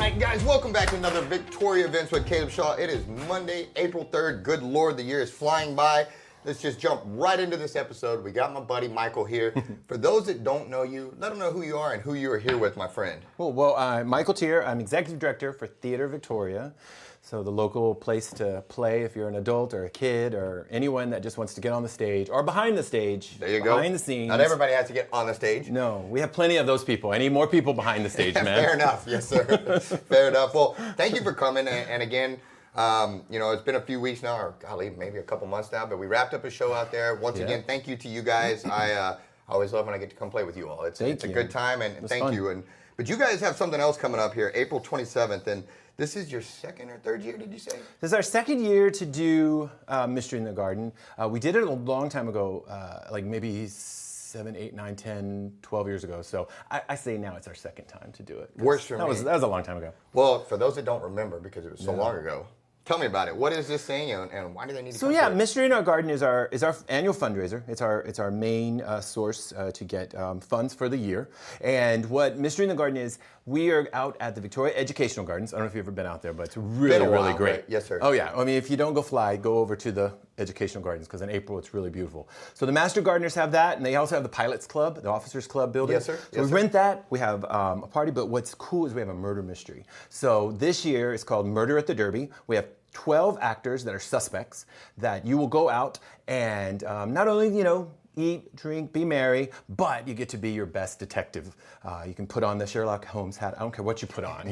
right, guys, welcome back to another Victoria Events with Caleb Shaw. It is Monday, April 3rd. Good Lord, the year is flying by. Let's just jump right into this episode. We got my buddy Michael here. For those that don't know you, let them know who you are and who you are here with, my friend. Well, I'm Michael Tier. I'm Executive Director for Theater Victoria. So the local place to play if you're an adult or a kid or anyone that just wants to get on the stage or behind the stage. There you go. Behind the scenes. Not everybody has to get on the stage. No, we have plenty of those people. I need more people behind the stage, man. Fair enough. Yes, sir. Fair enough. Well, thank you for coming. And again, you know, it's been a few weeks now, or golly, maybe a couple months now, but we wrapped up a show out there. Once again, thank you to you guys. I always love when I get to come play with you all. It's a good time, and thank fun. you. But you guys have something else coming up here, April 27th, and this is your second or third year, did you say? This is our second year to do Mystery in the Garden. We did it a long time ago, like maybe 7, 8, 9, 10, 12 years ago. So I say now it's our second time to do it. Works for me. That was a long time ago. Well, for those that don't remember, because it was so long ago, tell me about it. What is this thing, and why do they need to come to it? Mystery in Our Garden is our annual fundraiser. It's our main source to get funds for the year. And what Mystery in the Garden is, we are out at the Victoria Educational Gardens. I don't know if you've ever been out there, but it's really, really great. Right? Yes, sir. Oh yeah. I mean, if you don't go fly, go over to the Educational Gardens because in April it's really beautiful. So the Master Gardeners have that, and they also have the Pilots Club, the Officers Club building. Yes, sir. So we rent that. We have a party, but what's cool is we have a murder mystery. So this year it's called Murder at the Derby. We have 12 actors that are suspects that you will go out and not only, eat, drink, be merry, but you get to be your best detective. You can put on the Sherlock Holmes hat. I don't care what you put on,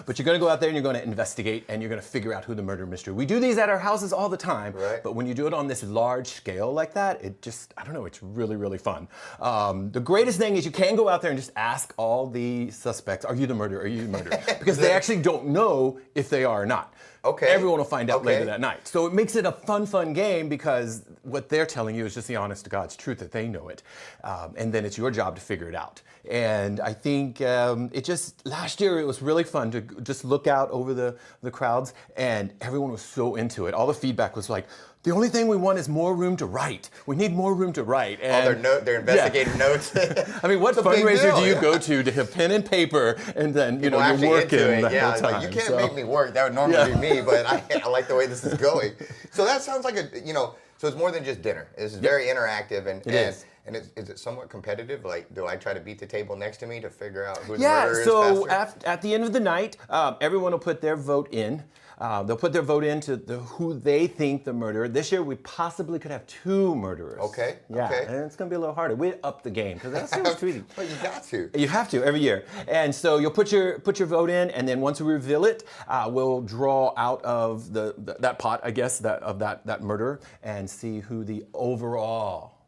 But you're going to go out there and you're going to investigate and you're going to figure out who the murder mystery. We do these at our houses all the time, right. But when you do it on this large scale like that, it just, I don't know, it's really, really fun. The greatest thing is you can go out there and just ask all the suspects, are you the murderer? Are you the murderer? Because they actually don't know if they are or not. Okay. Everyone will find out later that night. So it makes it a fun game because what they're telling you is just the honest to God's truth that they know it. And then it's your job to figure it out. And I think last year it was really fun to just look out over the crowds and everyone was so into it. All the feedback was like, the only thing we want is more room to write. We need more room to write. And their investigative notes. I mean, what fundraiser do you go to have pen and paper and then, you're working the whole time? Like, you can't make me work. That would normally be me, but I like the way this is going. So that sounds like so it's more than just dinner. This is very interactive and it is. And is it somewhat competitive? Like, do I try to beat the table next to me to figure out who the murderer is so faster? at the end of the night, everyone will put their vote in. They'll put their vote into who they think the murderer. This year, we possibly could have 2 murderers. Okay. Yeah, okay. and it's going to be a little harder. We up the game because that's so much easy. Well, you got to. You have to every year, and so you'll put your vote in, and then once we reveal it, we'll draw out of that pot, I guess, that murderer, and see who the overall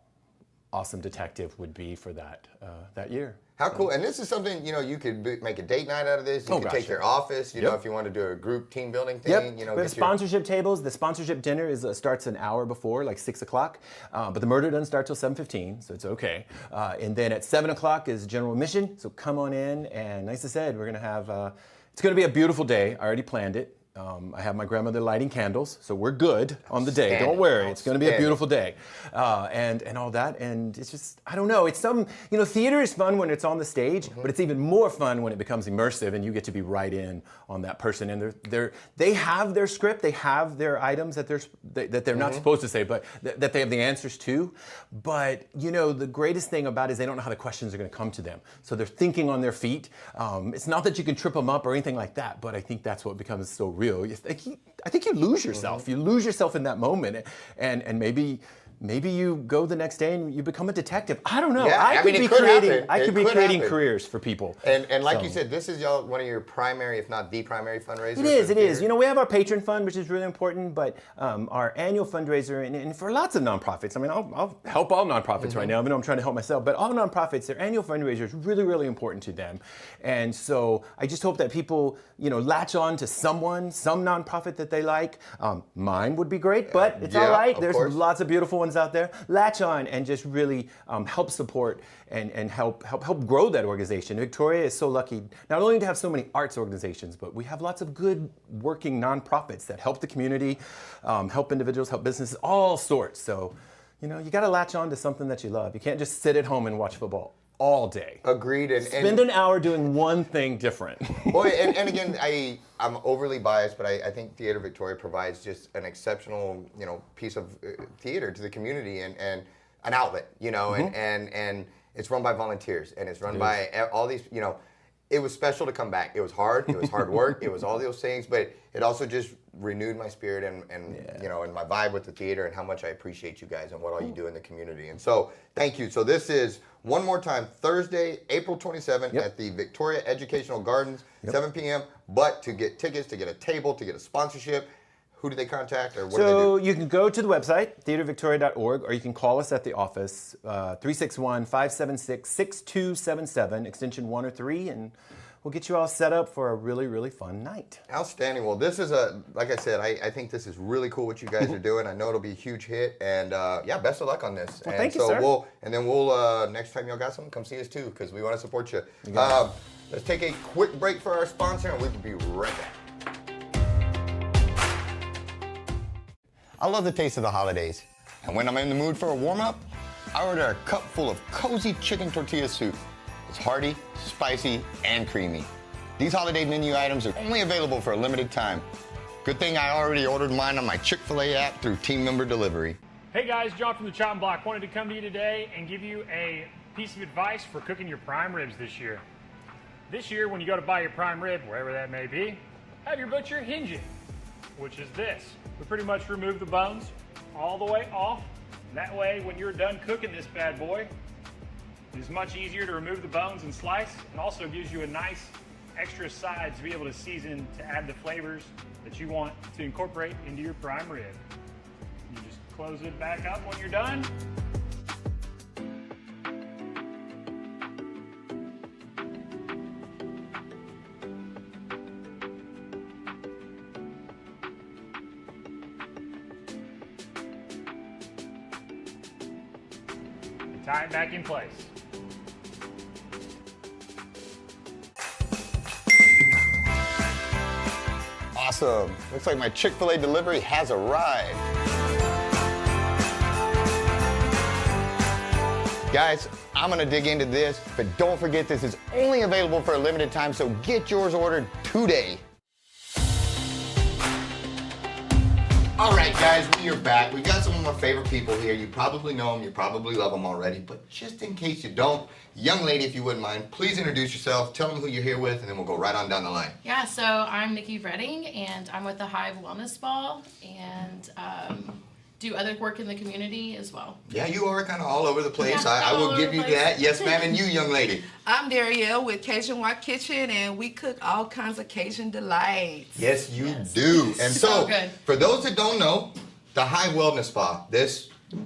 awesome detective would be for that year. How cool. And this is something, you could make a date night out of this. You could take your office, if you want to do a group team building thing. We have sponsorship tables. The sponsorship dinner starts an hour before, like 6 o'clock. But the murder doesn't start till 7:15, so it's okay. And then at 7 o'clock is general admission. So come on in. And like I said, we're going to have, it's going to be a beautiful day. I already planned it. I have my grandmother lighting candles, so we're good on the day. Don't worry, it's going to be a beautiful day, and all that. And it's just, I don't know. It's theater is fun when it's on the stage, but it's even more fun when it becomes immersive and you get to be right in on that person. And they have their script, they have their items that they're not supposed to say, but that they have the answers to. But the greatest thing about it is they don't know how the questions are going to come to them, so they're thinking on their feet. It's not that you can trip them up or anything like that, but I think that's what becomes so real. I think you lose yourself. You lose yourself in that moment, and maybe you go the next day and you become a detective. I don't know. Yeah, I could be creating careers for people. And like you said, this is one of your primary, if not the primary fundraiser. It is. We have our patron fund, which is really important, but our annual fundraiser, and for lots of nonprofits. I mean, I'll help all nonprofits right now, even though I'm trying to help myself. But all nonprofits, their annual fundraiser is really, really important to them. And so I just hope that people, latch on to some nonprofit that they like. Mine would be great, but it's all right. There's lots of beautiful ones out there. Latch on and just really help support and help grow that organization. Victoria is so lucky not only to have so many arts organizations, but we have lots of good working nonprofits that help the community, help individuals, help businesses, all sorts. So, you got to latch on to something that you love. You can't just sit at home and watch football. all day. Agreed. Spend an hour doing one thing different. Boy, and again, I'm overly biased, but I think Theater Victoria provides just an exceptional, piece of theater to the community and an outlet, and it's run by volunteers and it's run by all these, it was special to come back. It was hard work, it was all those things, but it also just renewed my spirit and my vibe with the theater and how much I appreciate you guys and what all you do in the community. And so, thank you. So this is, one more time, Thursday, April 27th at the Victoria Educational Gardens, 7 p.m. But to get tickets, to get a table, to get a sponsorship, who do they contact or what do they do? So you can go to the website, theatervictoria.org, or you can call us at the office, 361-576-6277, extension 1 or 3, and we'll get you all set up for a really, really fun night. Outstanding. Well, this is like I said, I think this is really cool what you guys are doing. I know it'll be a huge hit, and best of luck on this. Well, and thank you, sir. We'll next time y'all got something, come see us too, because we want to support you. Let's take a quick break for our sponsor, and we will be right back. I love the taste of the holidays, and when I'm in the mood for a warm-up, I order a cup full of cozy chicken tortilla soup. It's hearty, spicy, and creamy. These holiday menu items are only available for a limited time. Good thing I already ordered mine on my Chick-fil-A app through team member delivery. Hey guys, John from the Chopping Block. Wanted to come to you today and give you a piece of advice for cooking your prime ribs this year. This year, when you go to buy your prime rib, wherever that may be, have your butcher hinge it, which is this. We pretty much remove the bones all the way off. That way, when you're done cooking this bad boy, it's much easier to remove the bones and slice. It also gives you a nice extra side to be able to season, to add the flavors that you want to incorporate into your prime rib. You just close it back up when you're done. Tie it back in place. Awesome. Looks like my Chick-fil-A delivery has arrived. Guys, I'm gonna dig into this, but don't forget this is only available for a limited time, so get yours ordered today. All right, guys, we are back. We got some of my favorite people here. You probably know them, you probably love them already, but just in case you don't, young lady, if you wouldn't mind, please introduce yourself, tell them who you're here with, and then we'll go right on down the line. Yeah, so I'm Nikki Redding, and I'm with the Hive Wellness Spa, and do other work in the community as well. Yeah, you are kind of all over the place. Yeah, I all will over give the you place. that. Yes, ma'am, and you, young lady. I'm Darielle with Cajun White Kitchen, and we cook all kinds of Cajun delights. Yes, you do. And So good. For those that don't know, the Hive Wellness Spa,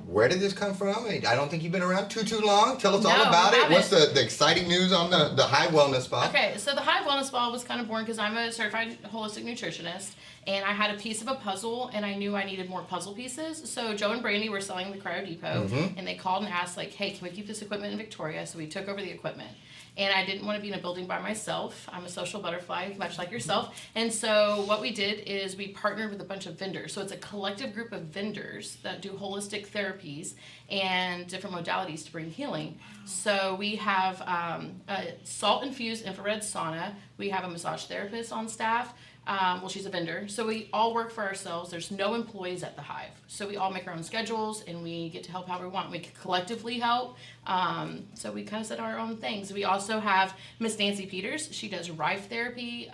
where did this come from? I don't think you've been around too long. Tell us all about it. What's the exciting news on the Hive Wellness Spa? Okay, so the Hive Wellness Spa was kind of born because I'm a certified holistic nutritionist, and I had a piece of a puzzle, and I knew I needed more puzzle pieces. So Joe and Brandy were selling the Cryo Depot, and they called and asked, like, hey, can we keep this equipment in Victoria? So we took over the equipment. And I didn't want to be in a building by myself. I'm a social butterfly, much like yourself. And so what we did is we partnered with a bunch of vendors. So it's a collective group of vendors that do holistic therapies and different modalities to bring healing. So we have a salt-infused infrared sauna. We have a massage therapist on staff. Well, she's a vendor. So we all work for ourselves. There's no employees at the Hive. So we all make our own schedules, and we get to help how we want. We can collectively help. So we kind of set our own things. We also have Miss Nancy Peters. She does Rife therapy,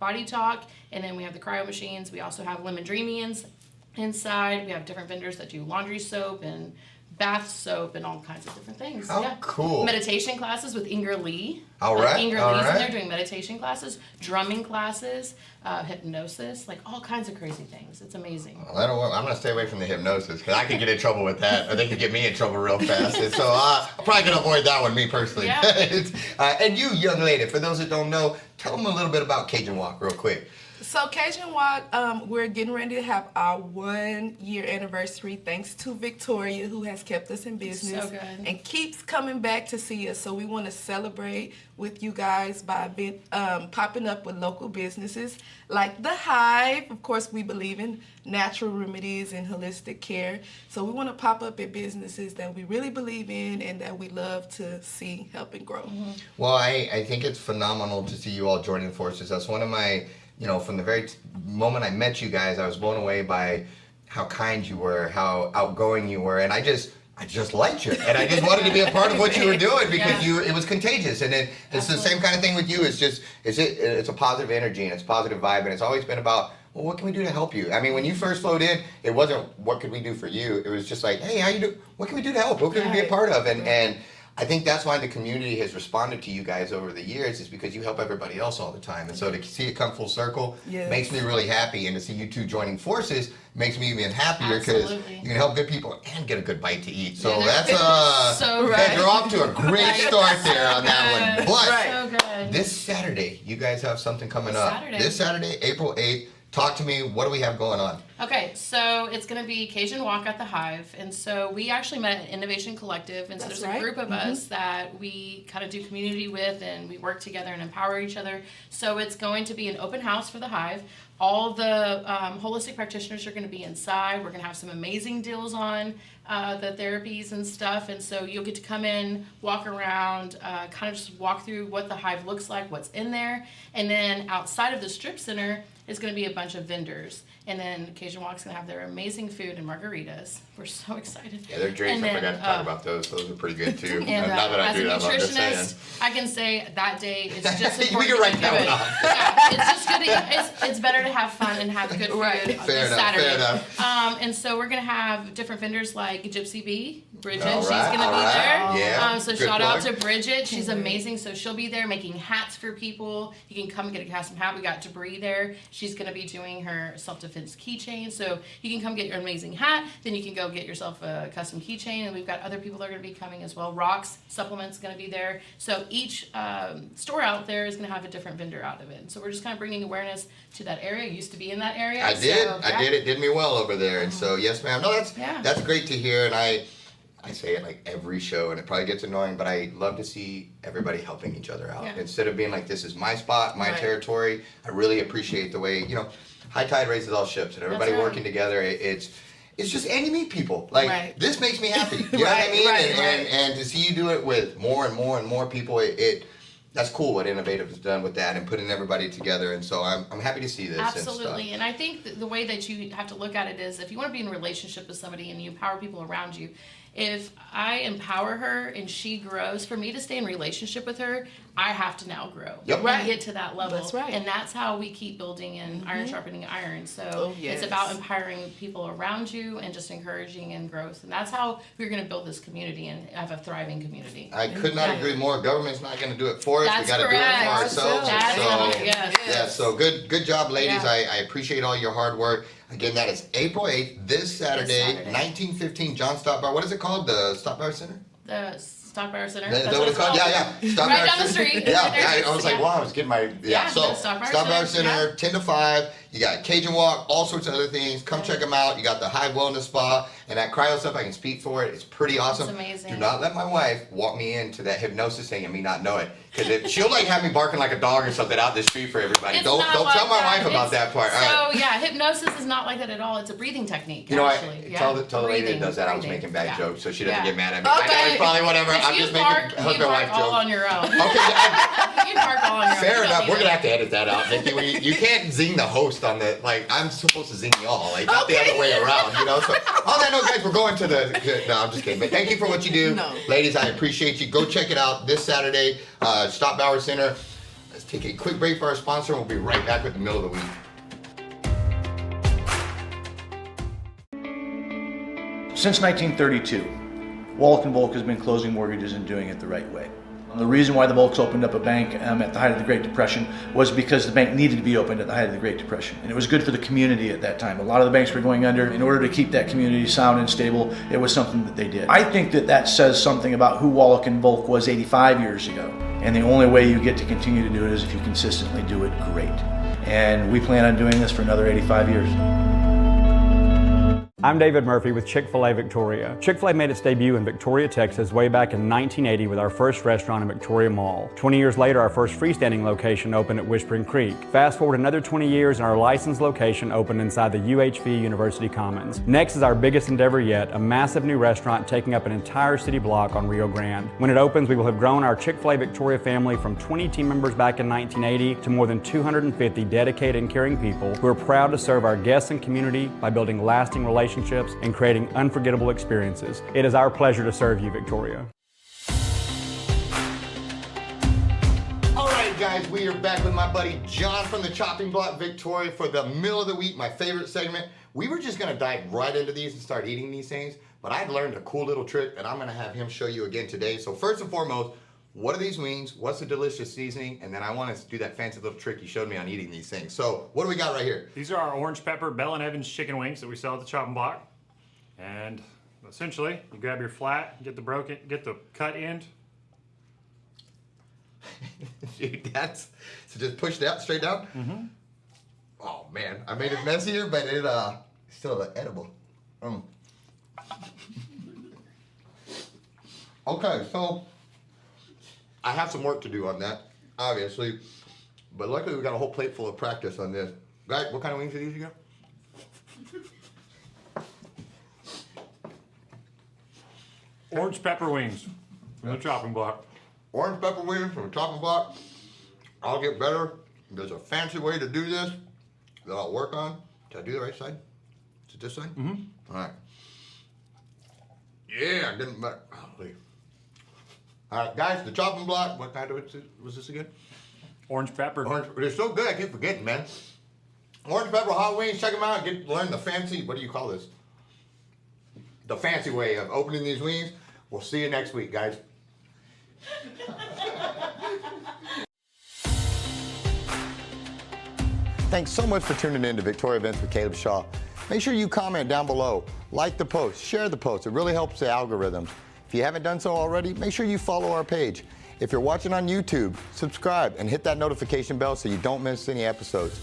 body talk, and then we have the cryo machines. We also have Lemon Dreamians inside. We have different vendors that do laundry soap and bath soap and all kinds of different things. How cool. Meditation classes with Inger Lee. All right, Inger all Lee's right. in there doing meditation classes, drumming classes, hypnosis, like all kinds of crazy things. It's amazing. Well, I'm going to stay away from the hypnosis because I could get in trouble with that. Or they could get me in trouble real fast. And so I'm probably going to avoid that one, me personally. Yeah. And you, young lady, for those that don't know, tell them a little bit about Cajun Walk real quick. So Cajun Walk, we're getting ready to have our 1 year anniversary thanks to Victoria, who has kept us in business So good. and keeps coming back to see us. So we want to celebrate with you guys by popping up with local businesses like the Hive. Of course, we believe in natural remedies and holistic care. So we want to pop up at businesses that we really believe in and that we love to see help and grow. Well, I think it's phenomenal to see you all joining forces. That's one of my, from the very moment I met you guys, I was blown away by how kind you were, how outgoing you were, and I just liked you, and I just wanted to be a part of what you were doing because it was contagious, and it's the same kind of thing with you. It's a positive energy and it's a positive vibe, and it's always been about, well, what can we do to help you? I mean, when you first flowed in, it wasn't what could we do for you. It was just like, hey, how you do? What can we do to help? What can we be a part of? And I think that's why the community has responded to you guys over the years, is because you help everybody else all the time. And so to see it come full circle makes me really happy, and to see you two joining forces makes me even happier because you can help good people and get a good bite to eat. So that's so right. You're off to a great start there on that one. But So good. this Saturday, you guys have something coming up. Saturday. This Saturday, April 8th. Talk to me. What do we have going on? Okay, so it's going to be Cajun Walk at the Hive. And so we actually met at Innovation Collective. And so That's there's right. a group of us that we kind of do community with, and we work together and empower each other. So it's going to be an open house for the Hive. All the holistic practitioners are going to be inside. We're going to have some amazing deals on the therapies and stuff. And so you'll get to come in, walk around, kind of just walk through what the Hive looks like, what's in there. And then outside of the strip center is going to be a bunch of vendors. And then Cajun Walk's going to have their amazing food and margaritas. We're so excited. Yeah, their drinks, And I then, forgot to talk about those. Those are pretty good too. And Not that I as do a that, but I'm just saying. nutritionist, I can say that day is just We important can write to do that it. one off. Yeah, it's just good. It's better to have fun and have good food Right. on Fair this enough, Saturday. fair enough. And so we're gonna have different vendors like Gypsy B, Bridget. All She's right, gonna all be right. there. Yeah, So good shout out plug. to Bridget. She's amazing. So she'll be there making hats for people. You can come and get a custom hat. We got Debris there. She's gonna be doing her self-defense keychain. So you can come get your amazing hat. Then you can go get yourself a custom keychain. And we've got other people that are gonna be coming as well. Rocks Supplements gonna be there. So each store out there is gonna have a different vendor out of it. So we're just kind of bringing awareness to that area. I used to be in that area. I did. So, I did. It did me well over there. And so, yes, ma'am. No, that's great to hear. And I say it like every show, and it probably gets annoying, but I love to see everybody helping each other out. Yeah. Instead of being like, this is my spot, my Right. territory. I really appreciate the way, high tide raises all ships, and everybody That's right. working together. It's just, and you meet people. Like, Right. this makes me happy. You know what I Right, mean? right, and, right. and to see you do it with more and more and more people, that's cool what Innovative has done with that and putting everybody together. And so I'm happy to see this. Absolutely. And I think the way that you have to look at it is, if you want to be in a relationship with somebody and you empower people around you, if I empower her and she grows, for me to stay in relationship with her, I have to now grow. Yep. And Right. get to that level. That's right. And that's how we keep building and iron sharpening iron. So Oh, yes. it's about empowering people around you and just encouraging and growth. And that's how we're going to build this community and have a thriving community. I could not agree more. Government's not going to do it for us. That's we got to do it correct. for ourselves. That's so, right. Yes. yeah, so good job, ladies. Yeah. I appreciate all your hard work. Again, that is April 8th, this Saturday, Saturday. 1915 John Stop Bar. What is it called? The Stop Bar Center? The Stock Bar Center. Is that That's what it's called? Yeah. Stop Right Bar down the Center. street. Yeah, Right there. I was like, Yeah. wow, I was getting my Yeah, So the Stop Bar Bar Center, Center, 10 to 5. You got Cajun Walk, all sorts of other things. Come check them out. You got the Hive Wellness Spa and that cryo stuff. I can speak for it. It's pretty awesome. It's amazing. Do not let my wife walk me into that hypnosis thing and me not know it, because she'll like have me barking like a dog or something out the street for everybody. It's Don't not tell like my that. wife about that part. All right. So yeah, hypnosis is not like that at all. It's a breathing technique. You know, actually. Yeah. tell the lady that Breathing, does that I was breathing. making bad Yeah. jokes, so she doesn't Yeah. get mad at me. I know Okay. it's probably whatever. If I'm you just bark, making you husband bark wife all jokes. on your own. Okay, You bark all on your own. fair You don't enough. need We're it. gonna have to edit that out, Nikki. You can't zing the host on the, like, I'm supposed to zing y'all, like, not the Okay. other way around, So on that note, guys, we're going to no, I'm just kidding. But thank you for what you do, No. ladies. I appreciate you. Go check it out this Saturday, Stop Bauer Center. Let's take a quick break for our sponsor. We'll be right back with the middle of the week. Since 1932, Wallach & Volk has been closing mortgages and doing it the right way. The reason why the Volks opened up a bank at the height of the Great Depression was because the bank needed to be opened at the height of the Great Depression. And it was good for the community at that time. A lot of the banks were going under. In order to keep that community sound and stable, it was something that they did. I think that says something about who Wallach & Volk was 85 years ago. And the only way you get to continue to do it is if you consistently do it great. and we plan on doing this for another 85 years. I'm David Murphy with Chick-fil-A Victoria. Chick-fil-A made its debut in Victoria, Texas way back in 1980 with our first restaurant in Victoria Mall. 20 years later, our first freestanding location opened at Whispering Creek. Fast forward another 20 years and our licensed location opened inside the UHV University Commons. Next is our biggest endeavor yet, a massive new restaurant taking up an entire city block on Rio Grande. When it opens, we will have grown our Chick-fil-A Victoria family from 20 team members back in 1980 to more than 250 dedicated and caring people who are proud to serve our guests and community by building lasting relationships and creating unforgettable experiences. It is our pleasure to serve you, Victoria. All right, guys, we are back with my buddy John from the Chopping Block Victoria for the Meal of the Week, my favorite segment. We were just gonna dive right into these and start eating these things, but I've learned a cool little trick that I'm gonna have him show you again today. So first and foremost, what are these wings? What's the delicious seasoning? And then I want to do that fancy little trick you showed me on eating these things. So what do we got right here? These are our orange pepper Bell & Evans chicken wings that we sell at the chopping block. And essentially, you grab your flat, get the cut end. Dude, that's, so just push that straight down? Mm-hmm. Oh man, I made it messier, but it still edible. Okay, so I have some work to do on that, obviously, but luckily we got a whole plate full of practice on this. Guys, what kind of wings are these again? Orange pepper wings from the chopping block. Orange pepper wings from the chopping block. I'll get better. There's a fancy way to do this that I'll work on. Did I do the right side? Is it this side? Mm-hmm. All right. Yeah, I didn't. Golly. All right, guys, the chopping block. What kind of it was this again? Orange pepper. Orange. They're so good, I keep forgetting, man. Orange pepper hot wings. Check them out. Learn the fancy. What do you call this? The fancy way of opening these wings. We'll see you next week, guys. Thanks so much for tuning in to Victoria Events with Caleb Shaw. Make sure you comment down below, like the post, share the post. It really helps the algorithms. If you haven't done so already, make sure you follow our page. If you're watching on YouTube, subscribe and hit that notification bell so you don't miss any episodes.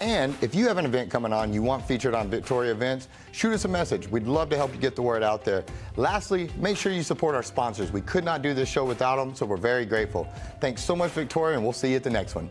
And if you have an event coming on you want featured on Victoria Events, shoot us a message. We'd love to help you get the word out there. Lastly, make sure you support our sponsors. We could not do this show without them, so we're very grateful. Thanks so much, Victoria, and we'll see you at the next one.